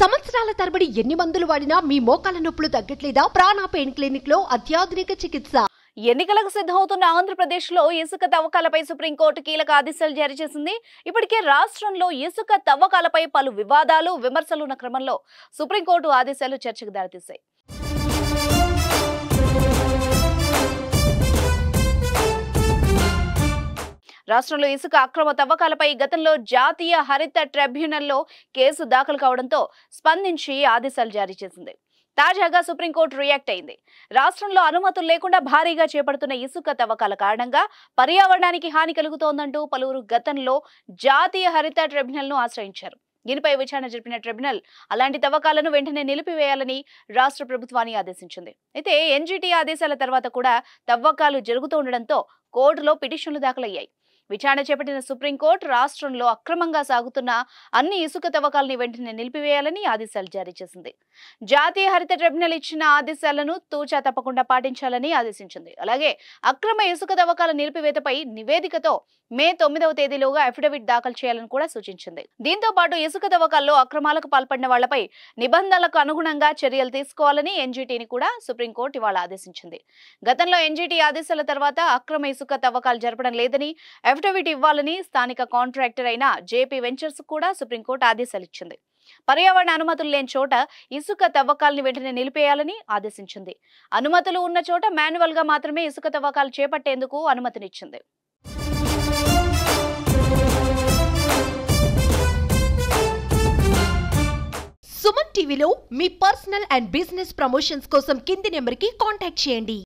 సంవత్సరాల తరబడి ఎన్ని మందులు వాడినా మీ మోకాల నొప్పులు తగ్గట్లేదా? ప్రాణ పెయిన్ క్లినిక్ లో అత్యాధునిక చికిత్స. ఎన్నికలకు సిద్ధమవుతున్న ఆంధ్రప్రదేశ్ లో ఇసుక తవ్వకాలపై సుప్రీంకోర్టు కీలక ఆదేశాలు జారీ చేసింది. ఇప్పటికే రాష్ట్రంలో ఇసుక తవ్వకాలపై పలు వివాదాలు, విమర్శలు ఉన్న క్రమంలో సుప్రీంకోర్టు ఆదేశాలు చర్చకు దారితీశాయి. రాష్ట్రంలో ఇసుక అక్రమ తవ్వకాలపై గతంలో జాతీయ హరిత ట్రిబ్యునల్లో కేసు దాఖలు కావడంతో స్పందించి ఆదేశాలు జారీ చేసింది. తాజాగా సుప్రీంకోర్టు రియాక్ట్ అయింది. రాష్ట్రంలో అనుమతులు లేకుండా భారీగా చేపడుతున్న ఇసుక తవ్వకాల కారణంగా పర్యావరణానికి హాని కలుగుతోందంటూ పలువురు గతంలో జాతీయ హరిత ట్రిబ్యునల్ను ఆశ్రయించారు. దీనిపై విచారణ జరిపిన ట్రిబ్యునల్ అలాంటి తవ్వకాలను వెంటనే నిలిపివేయాలని రాష్ట్ర ప్రభుత్వాన్ని ఆదేశించింది. అయితే ఎన్జీటీ ఆదేశాల తర్వాత కూడా తవ్వకాలు జరుగుతూ ఉండడంతో కోర్టులో పిటిషన్లు దాఖలయ్యాయి. విచారణ చేపట్టిన సుప్రీంకోర్టు రాష్ట్రంలో అక్రమంగా సాగుతున్న అన్ని ఇసుక తవ్వకాలని వెంటనే నిలిపివేయాలని ఆదేశాలు జారీ చేసింది. జాతీయ హరిత ట్రిబ్యునల్ ఇచ్చిన ఆదేశాలను తూచా తప్పకుండా పాటించాలని ఆదేశించింది. అలాగే అక్రమ ఇసుక తవ్వకాల నిలిపివేతపై నివేదికతో మే 9వ తేదీలోగా అఫిడవిట్ దాఖలు చేయాలని కూడా సూచించింది. దీంతో పాటు ఇసుక తవ్వకాల్లో అక్రమాలకు పాల్పడిన వాళ్లపై నిబంధనలకు అనుగుణంగా చర్యలు తీసుకోవాలని ఎన్జీటీని కూడా సుప్రీంకోర్టు ఇవాళ ఆదేశించింది. గతంలో ఎన్జీటీ ఆదేశాల తర్వాత అక్రమ ఇసుక తవ్వకాలు జరపడం లేదని అఫిడవిట్ ఇవ్వాలని స్థానిక కాంట్రాక్టర్ అయిన జేపీ వెంచర్స్ కూడా సుప్రీంకోర్టు ఆదేశాలు ఇచ్చింది. పర్యావరణ అనుమతులు లేని చోట ఇసుక తవ్వకాలను వెంటనే నిలిపేయాలని ఆదేశించింది. అనుమతులు ఉన్న చోట మాన్యువల్ గా మాత్రమే ఇసుక తవ్వకాలు చేపట్టేందుకు అనుమతినిచ్చింది. సుమన్ టీవీలో మీ పర్సనల్ అండ్ బిజినెస్ ప్రమోషన్స్ కోసం కింది నెంబర్కి కాంటాక్ట్ చేయండి.